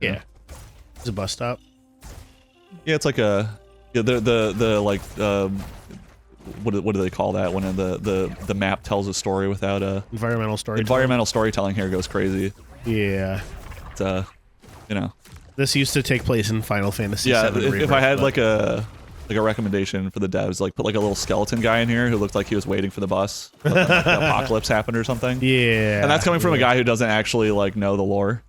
Yeah. It's a bus stop. Yeah, it's like a the like what do they call that when the map tells a story without a environmental storytelling. Environmental storytelling here goes crazy. Yeah. It's you know. This used to take place in Final Fantasy VII. Yeah, if I had like a recommendation for the devs, like put like a little skeleton guy in here who looked like he was waiting for the bus, but then, like, the apocalypse happened or something. Yeah. And that's coming from a guy who doesn't actually like know the lore.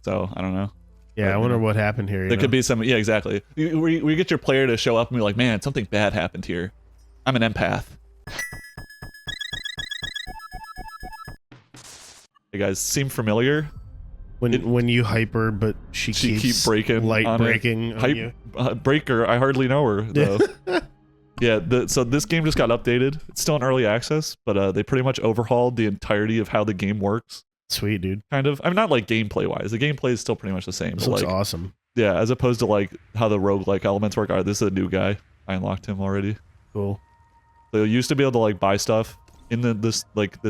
So I don't know. Yeah, but, I wonder what happened here. There could be some. Yeah, exactly. We get your player to show up and be like, man, something bad happened here. I'm an empath. Hey guys, seem familiar? When you hyper, but she keeps breaking, light breaking on you. Breaker, I hardly know her though. Yeah, so this game just got updated. It's still in early access, but they pretty much overhauled the entirety of how the game works. Sweet, dude. Kind of. I'm not like gameplay wise. The gameplay is still pretty much the same. This but looks like, awesome. Yeah, as opposed to like how the roguelike elements work. All right, this is a new guy. I unlocked him already. Cool. So you used to be able to like buy stuff in this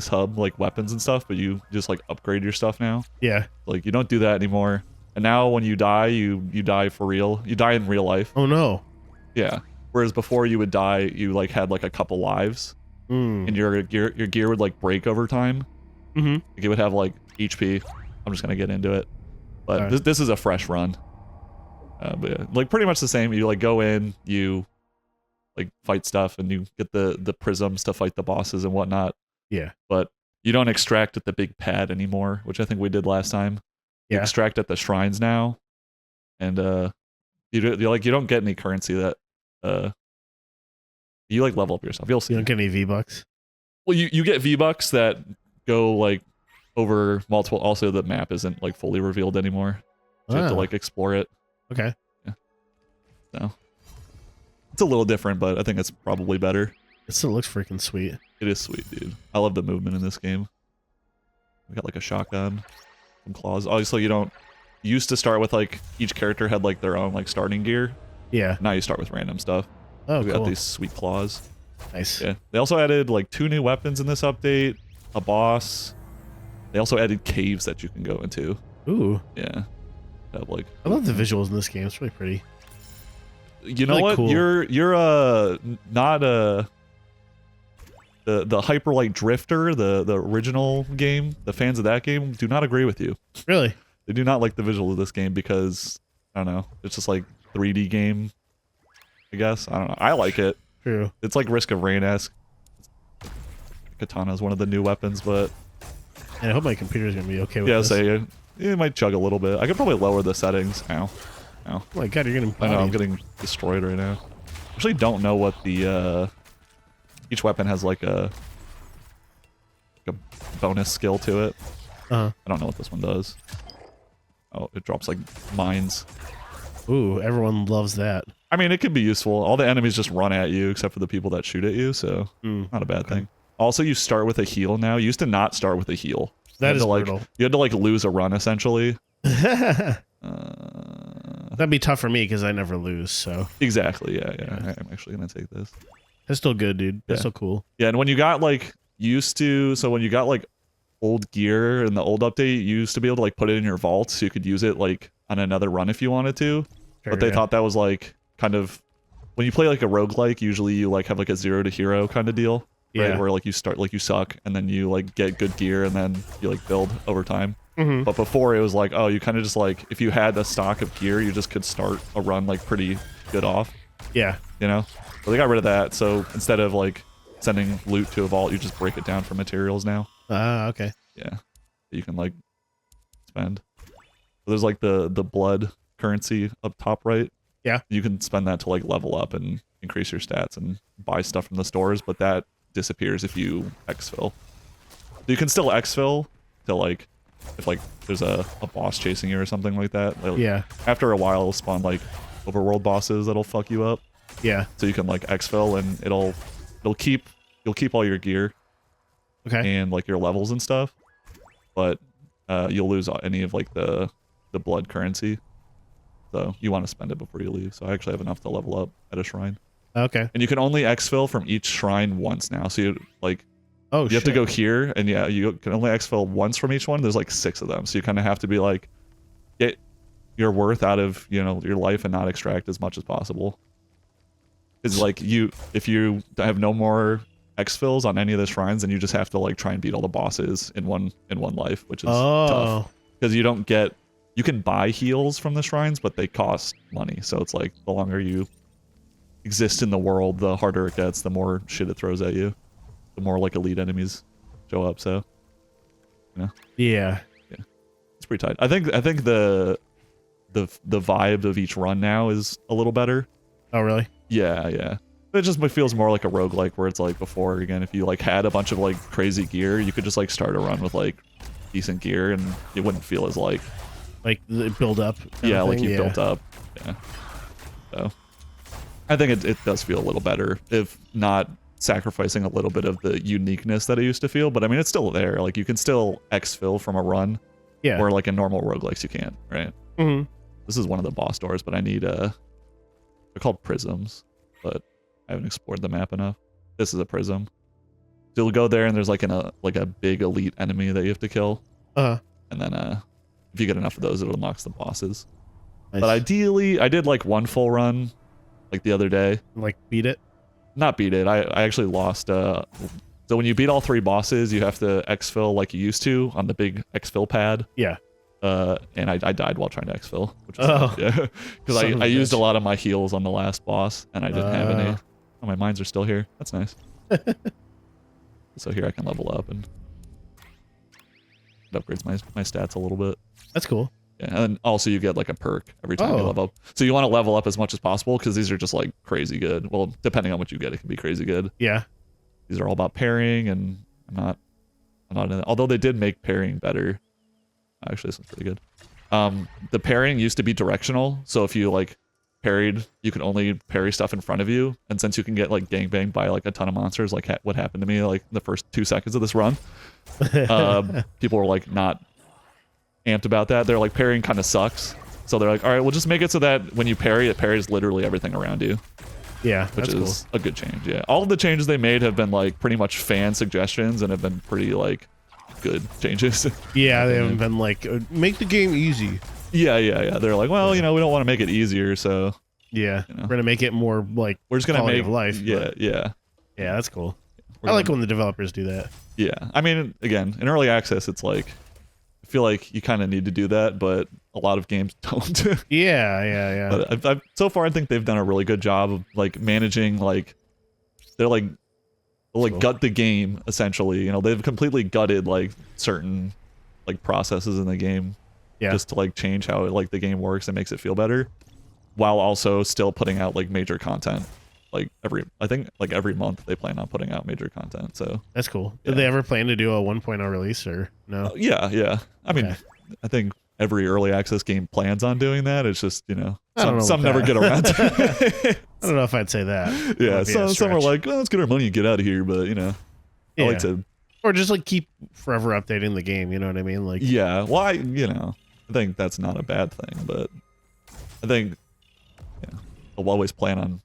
hub, like weapons and stuff, but you just like upgrade your stuff now. Yeah. Like you don't do that anymore. And now when you die, you die for real. You die in real life. Oh no. Yeah. Whereas before you would die, you like had like a couple lives, and your gear would like break over time. Mm-hmm. Like, it would have like HP. I'm just gonna get into it, but this is a fresh run. But yeah, like pretty much the same. You like go in, you like fight stuff, and you get the prisms to fight the bosses and whatnot. Yeah. But you don't extract at the big pad anymore, which I think we did last time. You extract at the shrines now, and you don't get any currency that you like level up yourself. You'll see. You don't get any V-Bucks? Well, you get V-Bucks that go like over multiple. Also, the map isn't like fully revealed anymore. So you have to like explore it. Okay. Yeah. So it's a little different, but I think it's probably better. It still looks freaking sweet. It is sweet, dude. I love the movement in this game. We got like a shotgun, some claws. Obviously, you used to start with like each character had like their own like starting gear. Yeah. Now you start with random stuff. Oh, we cool. got these sweet claws. Nice. Yeah. They also added like 2 new weapons in this update, a boss. They also added caves that you can go into. Ooh. Yeah. Have, like, I love the visuals in this game. It's really pretty. You know really what? Cool. You're not the Hyper Light Drifter, the original game. The fans of that game do not agree with you. Really? They do not like the visual of this game because I don't know. It's just like 3D game. I guess I don't know. I like it. True. It's like Risk of Rain-esque. Katana is one of the new weapons, but and I hope my computer's gonna be okay with this. Yeah, it might chug a little bit. I could probably lower the settings. Ow. Oh my god, you're getting. I know I'm getting destroyed right now. I actually don't know what the each weapon has like a bonus skill to it. I don't know what this one does. Oh, it drops like mines. Ooh, everyone loves that. I mean, it could be useful. All the enemies just run at you except for the people that shoot at you, so not a bad thing. Also, you start with a heal now. You used to not start with a heal. That is like, brutal. You had to like lose a run essentially. That'd be tough for me because I never lose. So exactly, yeah. I'm actually gonna take this. That's still good, dude. That's still cool. Yeah, and when you got like when you got like old gear in the old update, you used to be able to like put it in your vault so you could use it like on another run if you wanted to. But they thought that was like kind of when you play like a roguelike, usually you like have like a 0 to hero kind of deal. Right? Yeah. Where like you start like you suck and then you like get good gear and then you like build over time. But before it was like, oh, you kind of just like if you had a stock of gear, you just could start a run like pretty good off. Yeah. You know? So they got rid of that. So instead of like sending loot to a vault, you just break it down for materials now. Okay. Yeah. You can like spend. So there's like the blood currency up top right. Yeah. You can spend that to like level up and increase your stats and buy stuff from the stores, but that disappears if you exfil. So you can still exfil to like if like there's a boss chasing you or something like that. Like, yeah. After a while it'll spawn like overworld bosses that'll fuck you up. Yeah. So you can like exfil and you'll keep all your gear. Okay. And like your levels and stuff. But you'll lose any of like the blood currency. So you want to spend it before you leave. So I actually have enough to level up at a shrine. Okay. And you can only exfil from each shrine once now. So you like you have to go here and yeah, you can only exfil once from each one. There's like 6 of them. So you kind of have to be like your worth out of, you know, your life and not extract as much as possible. It's like if you have no more exfils on any of the shrines, then you just have to like try and beat all the bosses in one life, which is tough. Because you can buy heals from the shrines, but they cost money. So it's like the longer you exist in the world, the harder it gets, the more shit it throws at you. The more like elite enemies show up, so you know. Yeah. It's pretty tight. I think the vibe of each run now is a little better. Oh really? Yeah. It just feels more like a roguelike, where it's like before, again, if you like had a bunch of like crazy gear, you could just like start a run with like decent gear and it wouldn't feel as like the build up. Yeah, like you built up. Yeah. So I think it does feel a little better, if not sacrificing a little bit of the uniqueness that it used to feel. But I mean, it's still there. Like you can still exfil from a run. Yeah. Where like in normal roguelikes you can't, right? Mm-hmm. This is one of the boss doors, but I need they're called prisms, but I haven't explored the map enough. This is a prism. So you'll go there and there's like a big elite enemy that you have to kill. And then if you get enough of those, it unlocks the bosses. Nice. But ideally, I did like one full run like the other day. Like beat it? Not beat it. I actually lost so when you beat all 3 bosses, you have to exfil like you used to on the big exfil pad. Yeah. And I died while trying to exfil, which was yeah, because I used a lot of my heals on the last boss, and I didn't have any. Oh, my mines are still here. That's nice. So here I can level up, and it upgrades my stats a little bit. That's cool. Yeah, and also you get like a perk every time you level up. So you want to level up as much as possible, because these are just like crazy good. Well, depending on what you get, it can be crazy good. Yeah. These are all about parrying, and I'm not in it. Although they did make parrying better. Actually, this one's pretty good. The parrying used to be directional, so if you like parried, you could only parry stuff in front of you, and since you can get like gangbanged by like a ton of monsters, like what happened to me like the first 2 seconds of this run, people were like not amped about that. They're like, parrying kind of sucks, so they're like, all right, we'll just make it so that when you parry, it parries literally everything around you. Yeah, which is a good change. Yeah, all of the changes they made have been like pretty much fan suggestions and have been pretty like good changes. Yeah, they haven't been like, make the game easy. Yeah. They're like, well, you know, we don't want to make it easier, so yeah, you know, we're gonna make it more like we're just gonna make life. Yeah, yeah, that's cool. I like when the developers do that. Yeah, I mean, again, in early access, it's like I feel like you kind of need to do that, but a lot of games don't. Yeah. But so far, I think they've done a really good job of like managing like they're like gut the game essentially. You know, they've completely gutted like certain like processes in the game, just to like change how like the game works and makes it feel better, while also still putting out like major content. Like I think like every month they plan on putting out major content. So that's cool. Did they ever plan to do a 1.0 release or no? Yeah. I mean, I think every early access game plans on doing that. It's just, you know, some never get around to it. I don't know if I'd say that. Yeah, some are like, well, let's get our money and get out of here. But, you know, I like to... Or just like keep forever updating the game, you know what I mean? Like, yeah, well, I think that's not a bad thing, but I think they'll always plan on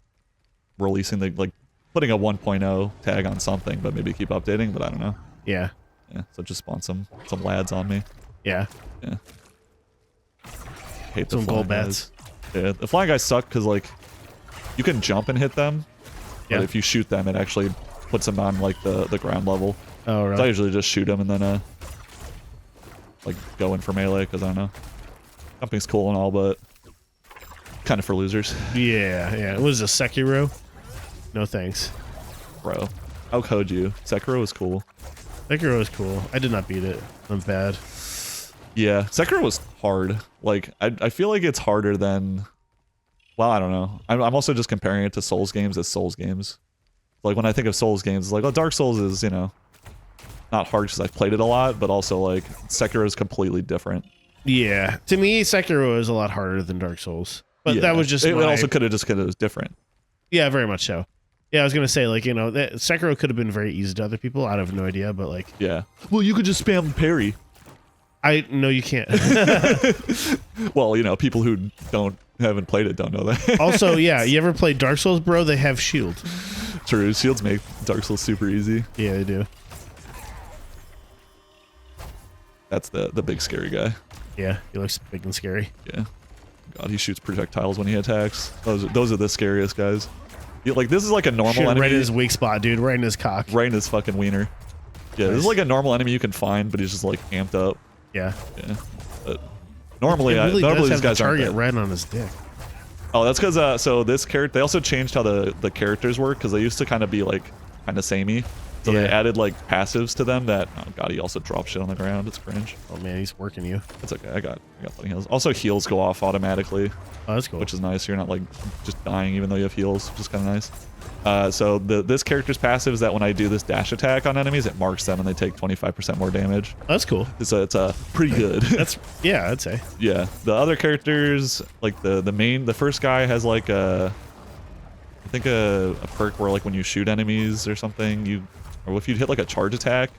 releasing like putting a 1.0 tag on something, but maybe keep updating, but I don't know. Yeah, so just spawn some lads on me. Yeah. Hate some gold bats. Yeah, the flying guys suck because like you can jump and hit them, but if you shoot them, it actually puts them on like the ground level. Oh, right. So I usually just shoot them and then like go in for melee, because I don't know, jumping's cool and all, but kind of for losers. Yeah. It was a Sekiro. No thanks, bro. I'll code you. Sekiro was cool. Sekiro was cool. I did not beat it. I'm bad. Yeah, Sekiro was hard. Like I feel like it's harder than. Well, I don't know. I'm also just comparing it to Souls games as Souls games. Like when I think of Souls games, it's like, oh, Dark Souls is, you know, not hard because I've played it a lot, but also like Sekiro is completely different. Yeah, to me, Sekiro is a lot harder than Dark Souls, but that was just. It also could have just because it was different. Yeah, very much so. Yeah, I was gonna say, like, you know, that Sekiro could have been very easy to other people. I have no idea, but like, yeah. Well, you could just spam parry. No, you can't. Well, you know, people who haven't played it don't know that. Also, yeah, you ever play Dark Souls, bro? They have shield. True, shields make Dark Souls super easy. Yeah, they do. That's the big scary guy. Yeah, he looks big and scary. Yeah. God, he shoots projectiles when he attacks. Those are the scariest guys. Like this is like a normal enemy. Right in his weak spot, dude. Right in his cock. Right in his fucking wiener. Yeah, Nice. this is like a normal enemy you can find, but he's just like amped up. Yeah. Yeah. But normally, really normally does these guys have the aren't. target red on his dick. Oh, that's because so this character, they also changed how the characters work, because they used to kind of be like kind of samey. So they added like passives to them that, oh god, he also drops shit on the ground. It's cringe. Oh man, he's working you. It's okay. I got plenty heals. Also, heals go off automatically. Oh, that's cool. Which is nice. You're not like just dying even though you have heals, which is kind of nice. So this character's passive is that when I do this dash attack on enemies, it marks them and they take 25% more damage. Oh, that's cool. It's pretty good. Yeah, I'd say. Yeah. The other characters, like the first guy has like I think a perk where like when you shoot enemies or something, or if you hit like a charge attack,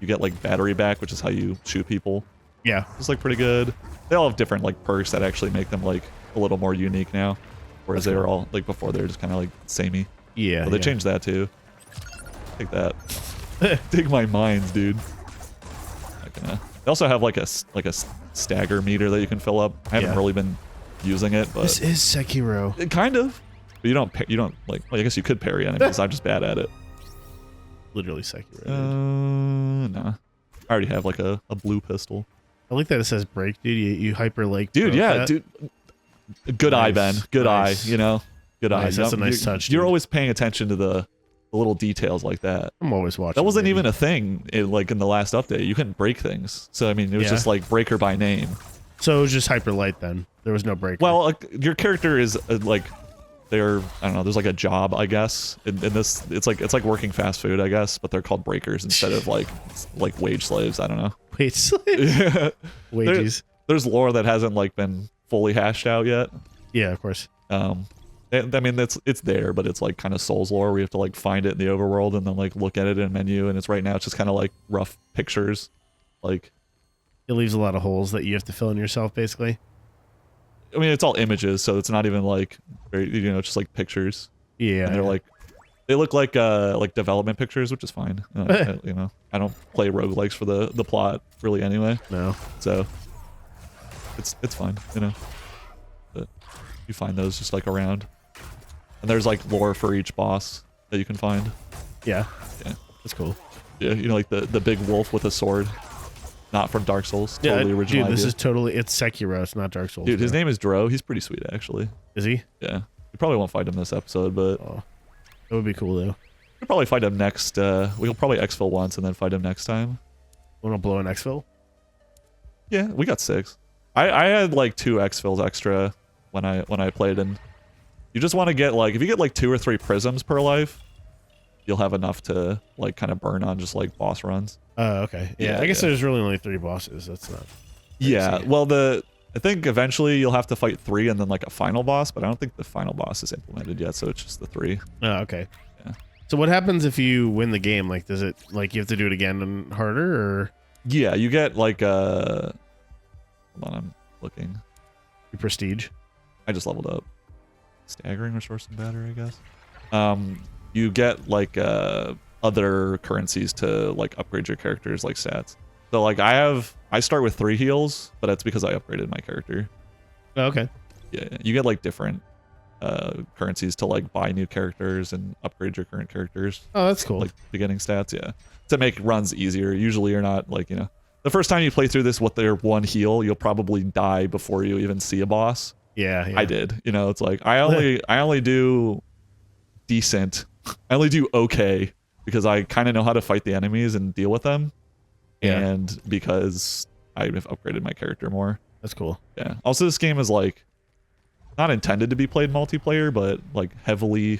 you get like battery back, which is how you shoot people. Yeah. It's like pretty good. They all have different like perks that actually make them like a little more unique now. Whereas they were all like before they were just kind of like samey. Yeah. Well, they changed that too. Take that. Dig my mines, dude. They also have like a stagger meter that you can fill up. I haven't really been using it, but this is Sekiro. Kind of. But you don't like. Well, I guess you could parry enemies. I'm just bad at it. Literally Sekiro. Nah. I already have like a blue pistol. I like that it says break, dude. You hyper like. Dude, yeah, dude. Good eye, Ben. Good eye. You know. Good eye. That's a nice touch. You're always paying attention to the little details like that. I'm always watching. That wasn't even a thing like in the last update. You couldn't break things. So I mean, it was just like breaker by name. So it was just hyper light then. There was no breaker. Well, your character is like I don't know. There's like a job, I guess. In this, it's like working fast food, I guess, but they're called breakers instead of like wage slaves. I don't know. Wage slaves. Wages. There's lore that hasn't like been fully hashed out yet. Yeah, of course. I mean, it's there, but it's like kind of Souls lore where you have to like find it in the overworld and then like look at it in a menu, and it's right now it's just kind of like rough pictures, like it leaves a lot of holes that you have to fill in yourself, basically. I mean, it's all images, so it's not even like very, just like pictures. Yeah, and they're like they look like development pictures, which is fine. I don't play roguelikes for the plot really anyway. No, so it's fine, But you find those just like around. And there's like lore for each boss that you can find. Yeah. Yeah. That's cool. Yeah, like the big wolf with a sword. Not from Dark Souls. Totally original dude, this idea. is totally, it's Sekiro, it's not Dark Souls. Dude, his name is Dro. He's pretty sweet, actually. Is he? Yeah. You probably won't fight him this episode, but... Oh, that would be cool, though. We'll probably fight him next... we'll probably exfil once and then fight him next time. Want to blow an exfil? Yeah, we got 6. I had like 2 exfils extra when I played, and you just want to get like... If you get like 2 or 3 prisms per life, you'll have enough to like kind of burn on just like boss runs. Oh, okay. Yeah, I guess there's really only 3 bosses. That's not... Yeah, well, I think eventually you'll have to fight 3 and then like a final boss, but I don't think the final boss is implemented yet, so it's just the 3. Oh, okay. Yeah. So what happens if you win the game? Like, does it, like, you have to do it again and harder, or? Yeah, you get like hold on, I'm looking. Your prestige? I just leveled up. Staggering resource and battery, I guess. You get like other currencies to like upgrade your character's like stats. So like I start with 3 heals, but that's because I upgraded my character. Oh, okay. Yeah, you get like different currencies to like buy new characters and upgrade your current characters. Oh, that's cool. Like beginning stats, yeah. To make runs easier. Usually you're not like, the first time you play through this with their 1 heal, you'll probably die before you even see a boss. Yeah. I did. It's like I only do decent. I only do okay because I kind of know how to fight the enemies and deal with them. Yeah. And because I have upgraded my character more. That's cool. Yeah. Also, this game is like not intended to be played multiplayer, but like heavily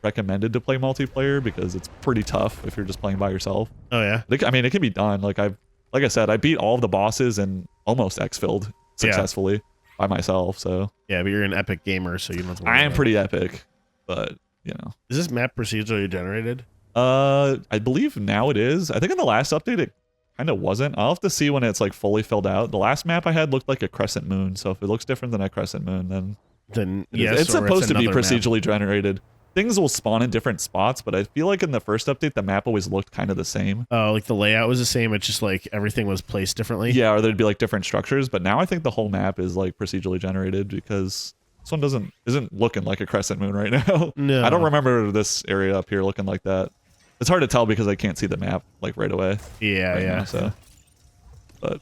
recommended to play multiplayer because it's pretty tough if you're just playing by yourself. Oh yeah. I mean, it can be done. Like I said, I beat all of the bosses and almost exfilled successfully by myself. So yeah, but you're an epic gamer, so you don't have to worry I am about pretty epic, but Is this map procedurally generated? I believe now it is. I think in the last update it kind of wasn't. I'll have to see when it's like fully filled out. The last map I had looked like a crescent moon, so if it looks different than a crescent moon, then Yes, it's supposed to be another procedurally generated. things will spawn in different spots, but I feel like in the first update, the map always looked kind of the same. Oh, like the layout was the same. It's just like everything was placed differently. Yeah, or there'd be like different structures. But now I think the whole map is like procedurally generated because this one isn't looking like a crescent moon right now. No. I don't remember this area up here looking like that. It's hard to tell because I can't see the map like right away. Yeah, right yeah. Now, so, but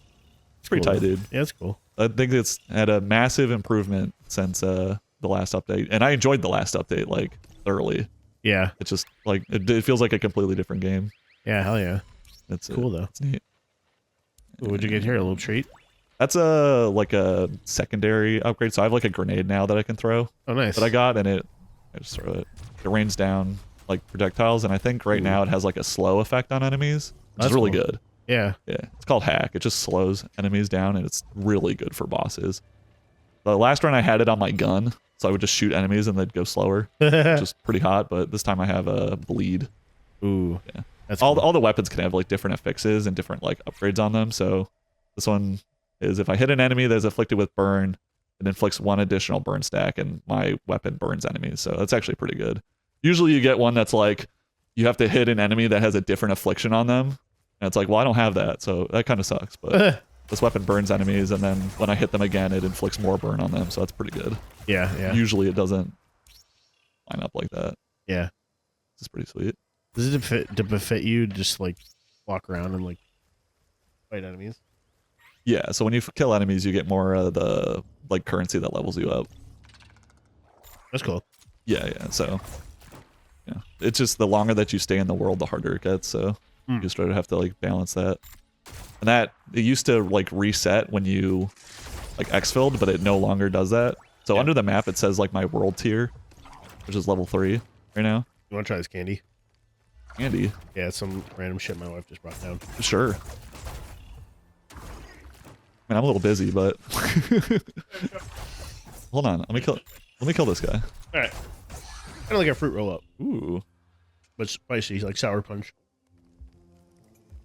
it's pretty Cool. tight, dude. Yeah, it's cool. I think it's had a massive improvement since the last update, and I enjoyed the last update like thoroughly. Yeah. It's just like it feels like a completely different game. Yeah, hell yeah. It's Cool though. It's neat. Ooh, what'd you get here? A little treat? That's like a secondary upgrade. So I have like a grenade now that I can throw. Oh, nice. That I got, and I just throw it. It rains down like projectiles, and I think right now it has like a slow effect on enemies, which is really cool. good. Yeah. Yeah, it's called hack. It just slows enemies down, and it's really good for bosses. The last run I had it on my gun, so I would just shoot enemies and they'd go slower, which is pretty hot. But this time I have a bleed. Ooh. Yeah. That's all cool. the weapons can have like different affixes and different like upgrades on them. So this one is if I hit an enemy that is afflicted with burn, it inflicts 1 additional burn stack, and my weapon burns enemies. So that's actually pretty good. Usually you get one that's like you have to hit an enemy that has a different affliction on them. And it's like, well, I don't have that, so that kind of sucks. But this weapon burns enemies, and then when I hit them again, it inflicts more burn on them, so that's pretty good. Yeah, yeah. Usually it doesn't line up like that. Yeah. This is pretty sweet. Does it befit you to just like walk around and like fight enemies? Yeah, so when you kill enemies, you get more of the like currency that levels you up. That's cool. Yeah, yeah. So yeah, it's just the longer that you stay in the world, the harder it gets. So you just try to have to like balance that. And that it used to like reset when you like exfilled, but it no longer does that. So under the map, it says like my world tier, which is level 3 right now. You want to try this candy? Candy? Yeah, it's some random shit my wife just brought down. Sure. Man, I'm a little busy, but hold on. Let me kill this guy. All right. Kind of like a fruit roll up. Ooh, But spicy, like sour punch.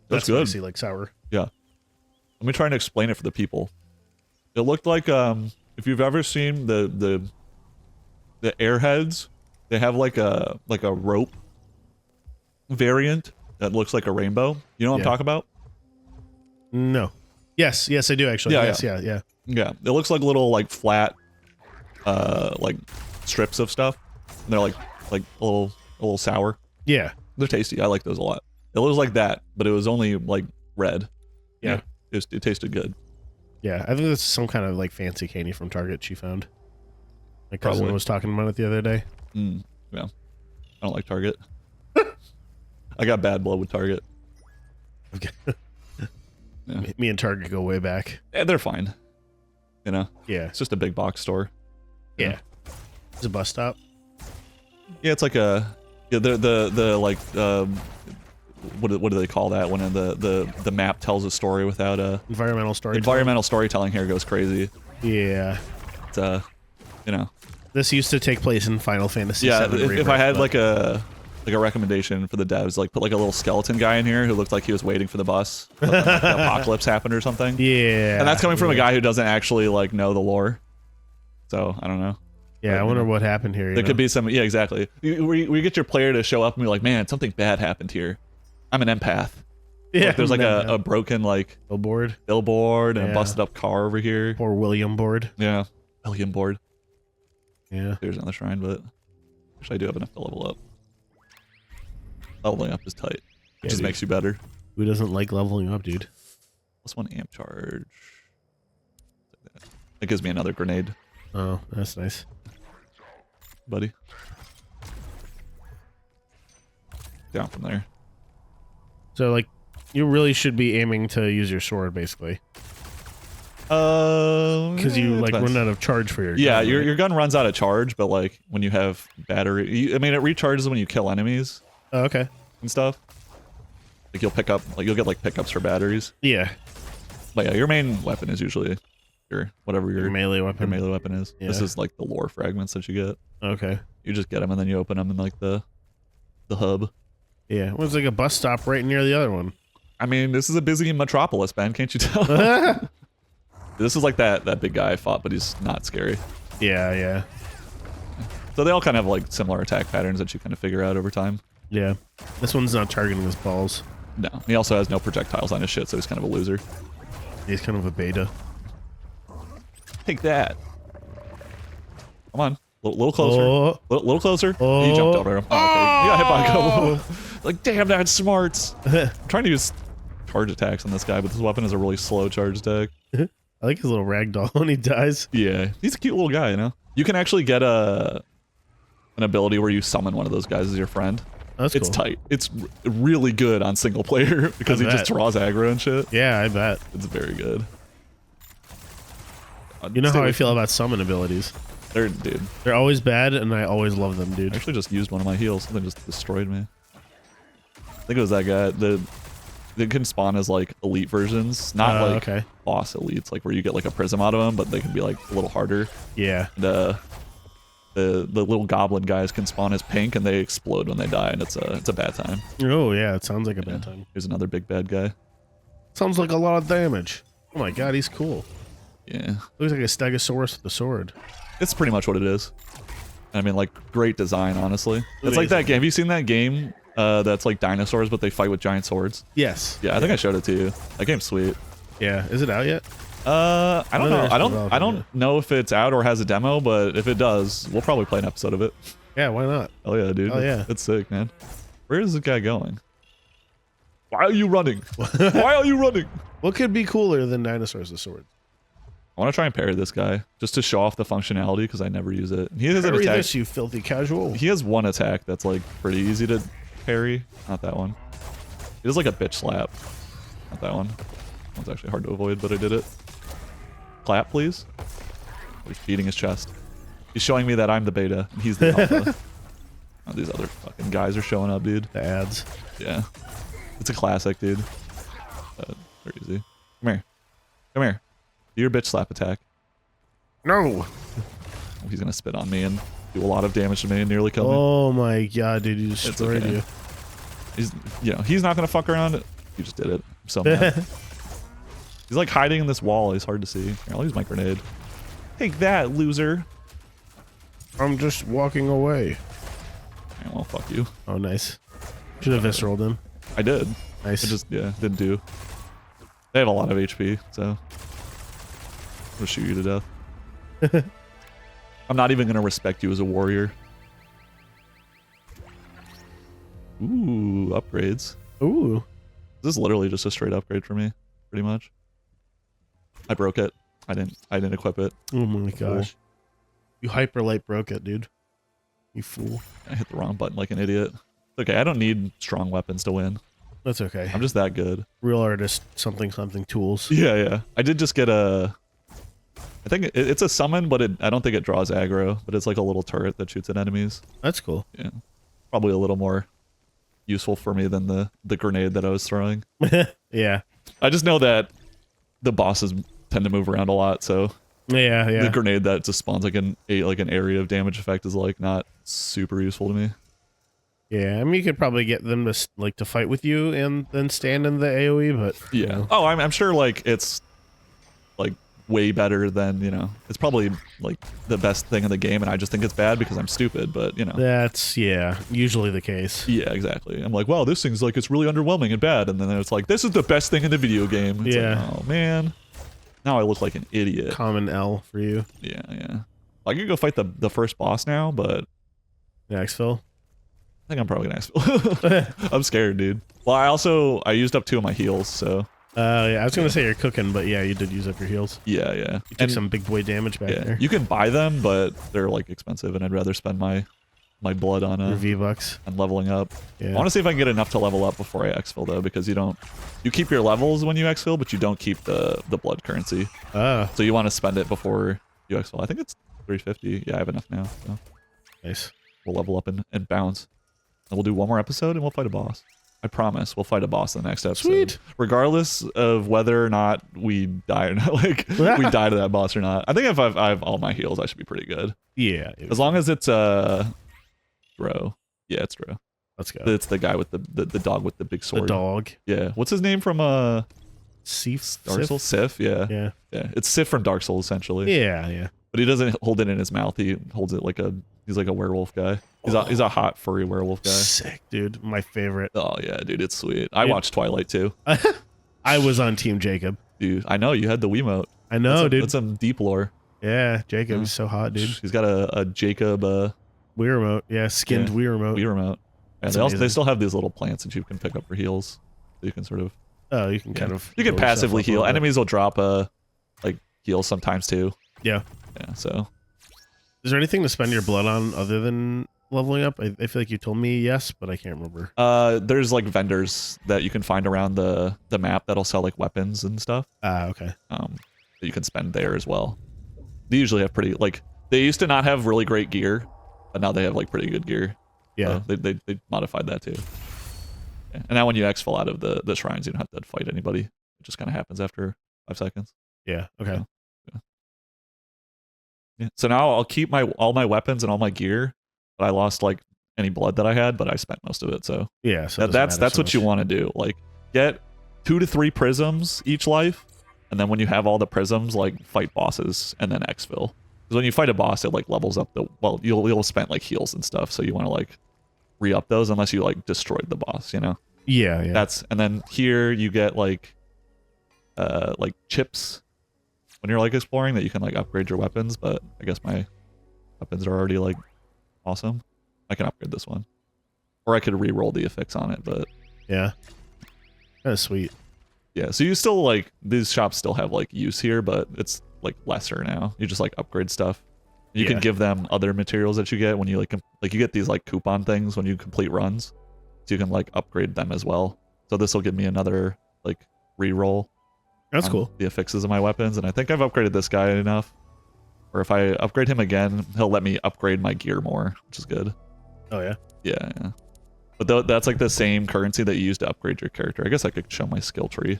that's good. Spicy, like sour. Yeah. Let me try and explain it for the people. It looked like if you've ever seen the Airheads, they have like a rope variant that looks like a rainbow. You know what I'm talking about? No. Yes, I do actually. Yeah, yes, yeah. yeah. Yeah. It looks like little like flat like strips of stuff. And they're like a little sour. Yeah. They're tasty. I like those a lot. It was like that, but it was only like red. Yeah. It tasted good. Yeah, I think it's some kind of like fancy candy from Target she found. My cousin Probably. was talking about it the other day. Yeah. I don't like Target. I got bad blood with Target. Okay. Yeah. Me and Target go way back. Yeah, they're fine. You know? Yeah. It's just a big box store. Yeah. It's a bus stop. Yeah, it's like a the like what do they call that when the map tells a story without a Environmental story. environmental storytelling here goes crazy. Yeah. It's you know. This used to take place in Final Fantasy Yeah, VII. if I had like a recommendation for the devs, like put like a little skeleton guy in here who looked like he was waiting for the bus, like the apocalypse happened or something. Yeah. And that's coming from a guy who doesn't actually like know the lore. So I don't know. Yeah, I wonder what happened here. There could be some. Yeah, exactly. We get your player to show up and be like, man, something bad happened here. I'm an empath. Yeah. Like, there's like a broken like billboard and a busted up car over here. Poor William board. Yeah, William board. Yeah. There's another shrine, but actually I do have enough to level up. Leveling up is tight. It Yeah, just dude. makes you better. Who doesn't like leveling up, dude? Plus 1 amp charge. It gives me another grenade, Oh, that's nice. buddy. Down from there. So, like, you really should be aiming to use your sword, basically. Because you, like, depends. run out of charge for your Yeah, gun, right? your gun runs out of charge, but like when you have battery, I mean, it recharges when you kill enemies Oh, okay. and stuff. Like you'll get like pickups for batteries. Yeah. But yeah, your main weapon is usually your whatever Your melee weapon. your melee weapon is. This Yeah. is like the lore fragments that you get. Okay. You just get them and then you open them in like the hub. Yeah. Well, it's like a bus stop right near the other one. I mean, this is a busy metropolis, Ben. Can't you tell? This is like that big guy I fought, but he's not scary. Yeah, yeah. It's So they all kind of have like similar attack patterns that you kind of figure out over time. Yeah. This one's not targeting his balls. No, he also has no projectiles on his shit, so he's kind of a loser. He's kind of a beta. Take that. Come on. Little closer. Oh. Little closer. Oh. He jumped over him. Oh, okay. He got hit by a couple. Like, damn, that's smarts. I'm trying to use charge attacks on this guy, but this weapon is a really slow charge attack. I like his little ragdoll when he dies. Yeah, he's a cute little guy, you know? You can actually get an ability where you summon one of those guys as your friend. That's it's cool. tight. It's really good on single player because he just draws aggro and shit. Yeah, I bet. It's very good. You know how I feel about summon abilities. Dude. They're always bad, and I always love them, dude. I actually just used one of my heals. Something just destroyed me. I think it was that guy. They can spawn as like elite versions, not like boss elites, like where you get like a prism out of them, but they can be like a little harder. Yeah. And, the little goblin guys can spawn as pink, and they explode when they die, and it's a bad time. Oh yeah, it sounds like a bad time. Here's another big bad guy. Sounds like a lot of damage. Oh my god, he's cool. Yeah. Looks like a stegosaurus with a sword. It's pretty much what it is. I mean, like, great design, honestly. It's Amazing. like that game. Have you seen that game that's like dinosaurs, but they fight with giant swords? Yes. Yeah, I think I showed it to you. That game's sweet. Yeah. Is it out yet? I don't know. I don't know if it's out or has a demo, but if it does, we'll probably play an episode of it. Yeah, why not? Oh yeah, dude. Oh yeah. It's sick, man. Where is this guy going? Why are you running? Why are you running? What could be cooler than dinosaurs with swords? I want to try and parry this guy just to show off the functionality because I never use it. He has an Parry attack. this, you filthy casual. He has one attack that's like pretty easy to parry. Not that one. He does like a bitch slap. Not that one. That one's actually hard to avoid, but I did it. Clap, please. He's feeding his chest. He's showing me that I'm the beta and he's the alpha. Oh, these other fucking guys are showing up, dude. The ads. Yeah. It's a classic, dude. Very easy. Come here. Come here. Do your bitch slap attack. No. Oh, he's gonna spit on me and do a lot of damage to me and nearly kill me. Oh my god, dude, you destroyed you. He's not gonna fuck around. He just did it. I'm so mad. He's like hiding in this wall. He's hard to see. Here, I'll use my grenade. Take that, loser. I'm just walking away. Yeah, well, fuck you. Oh, nice. Should have visceraled him. I did. Nice. I just, didn't do. They have a lot of HP, so I'll shoot you to death. I'm not even gonna respect you as a warrior. Ooh, upgrades. Ooh. This is literally just a straight upgrade for me, pretty much. I broke it. I didn't equip it. Oh my gosh. You hyper light broke it, dude. You fool. I hit the wrong button like an idiot. Okay, I don't need strong weapons to win. That's okay. I'm just that good. Real artist, something tools. Yeah. I did just get a... I think it's a summon, but I don't think it draws aggro, but it's like a little turret that shoots at enemies. That's cool. Yeah. Probably a little more useful for me than the grenade that I was throwing. Yeah. I just know that the bosses tend to move around a lot, so yeah. the grenade that just spawns like an area of damage effect is like not super useful to me. Yeah, I mean, you could probably get them to fight with you and then stand in the AoE, but yeah. You know. Oh, I'm sure like it's like way better than, it's probably like the best thing in the game, and I just think it's bad because I'm stupid, but That's usually the case. Yeah, exactly. I'm like, wow, this thing's like it's really underwhelming and bad, and then it's like this is the best thing in the video game. It's Yeah. like, oh man. Now I look like an idiot. Common L for you. Yeah. I could go fight the first boss now, but Exfil. I think I'm probably gonna exfil. I'm scared, dude. Well, I used up 2 of my heals, so. Yeah, I was gonna say you're cooking, but yeah, you did use up your heals. Yeah. You took some big boy damage back there. You can buy them, but they're like expensive, and I'd rather spend my blood on Your V-Bucks. on leveling up. Yeah. I want to see if I can get enough to level up before I exfil though, because you keep your levels when you exfil, but you don't keep the blood currency. Ah, So you want to spend it before you exfil. I think it's 350. Yeah, I have enough now. So nice. we'll level up and bounce. And we'll do one more episode and we'll fight a boss. I promise we'll fight a boss in the next episode. Sweet. Regardless of whether or not we die or not, like we die to that boss or not. I think if I have all my heals, I should be pretty good. Yeah. As long as it's Dro. Yeah, it's Dro. Let's go. It's the guy with the dog with the big sword. The dog. Yeah. What's his name from Sif. Dark Souls? Sif, yeah. Yeah. Yeah. It's Sif from Dark Souls essentially. Yeah. But he doesn't hold it in his mouth. He holds it like he He's like a werewolf guy. He's a hot furry werewolf guy. Sick, dude. My favorite. Oh yeah, dude, it's sweet. I watched Twilight too. I was on Team Jacob. Dude, I know you had the Wiimote. I know, dude. That's some deep lore. Yeah, Jacob's so hot, dude. He's got a Jacob Wii remote. Yeah, skinned Wii remote. Wii remote. Yeah, they still have these little plants that you can pick up for heals. So you can sort of. Oh, you can kind of. You can passively heal. Enemies will drop like heals sometimes too. Yeah. Yeah. So. Is there anything to spend your blood on other than leveling up? I feel like you told me yes, but I can't remember. There's like vendors that you can find around the map that'll sell like weapons and stuff. Okay. That you can spend there as well. They usually have pretty like they used to not have really great gear, but now they have like pretty good gear. Yeah. So they modified that too. Yeah. And now when you exfil out of the shrines, you don't have to fight anybody. It just kind of happens after 5 seconds. Yeah. Okay. So, yeah. So now I'll keep all my weapons and all my gear, but I lost like any blood that I had, but I spent most of it. So yeah, so that's what you want to do. Like get 2 to 3 prisms each life, and then when you have all the prisms, like fight bosses and then exfil. Because when you fight a boss, it like levels up you'll spend like heals and stuff, so you want to like re-up those unless you like destroyed the boss, you know. Yeah, yeah. And then here you get like chips when you're like exploring that you can like upgrade your weapons, but I guess my weapons are already like awesome. I can upgrade this one, or I could re-roll the affix on it, but yeah, that's sweet. Yeah, so you still like these shops still have like use here, but it's like lesser now. You just like upgrade stuff. You can give them other materials that you get when you like you get these like coupon things when you complete runs, so you can like upgrade them as well. So this will give me another like re-roll. That's cool. The affixes of my weapons, and I think I've upgraded this guy enough. Or if I upgrade him again, he'll let me upgrade my gear more, which is good. Oh yeah. Yeah. But that's like the same currency that you use to upgrade your character. I guess I could show my skill tree.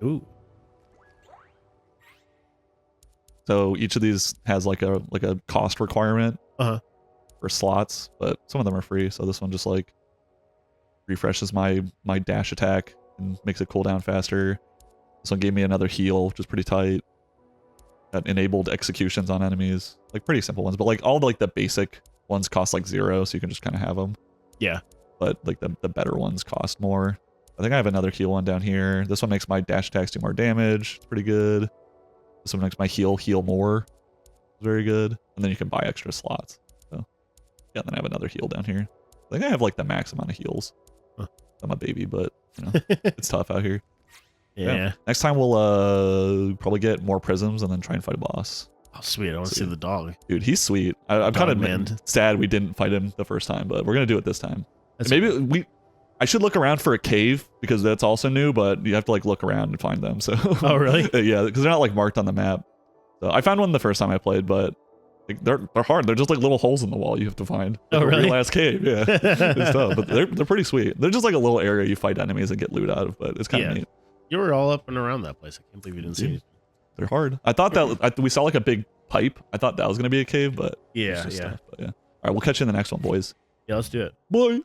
Ooh. So each of these has like a cost requirement for slots, but some of them are free. So this one just like refreshes my dash attack and makes it cool down faster. This one gave me another heal, which is pretty tight. That enabled executions on enemies, like pretty simple ones, but like all the basic ones cost like 0, so you can just kind of have them. Yeah. But like the better ones cost more. I think I have another heal one down here. This one makes my dash attacks do more damage. It's pretty good. This one makes my heal more. It's very good. And then you can buy extra slots. So yeah, then I have another heal down here. I think I have like the max amount of heals. I'm a baby, but you know, it's tough out here. Yeah. Next time we'll probably get more prisms and then try and fight a boss. Oh sweet, I want to see the dog. Dude, he's sweet. I'm kind of sad we didn't fight him the first time, but we're gonna do it this time. Maybe I should look around for a cave because that's also new, but you have to like look around and find them. So oh really? Yeah, because they're not like marked on the map. So I found one the first time I played, but like, they're hard. They're just like little holes in the wall you have to find. Oh really? Real ass cave, yeah. It's tough, but they're pretty sweet. They're just like a little area you fight enemies and get loot out of, but it's kind of neat. You were all up and around that place. I can't believe you didn't see anything. They're hard. I thought that we saw like a big pipe. I thought that was gonna be a cave, but yeah. Stuff, but yeah. All right, we'll catch you in the next one, boys. Yeah, let's do it. Bye.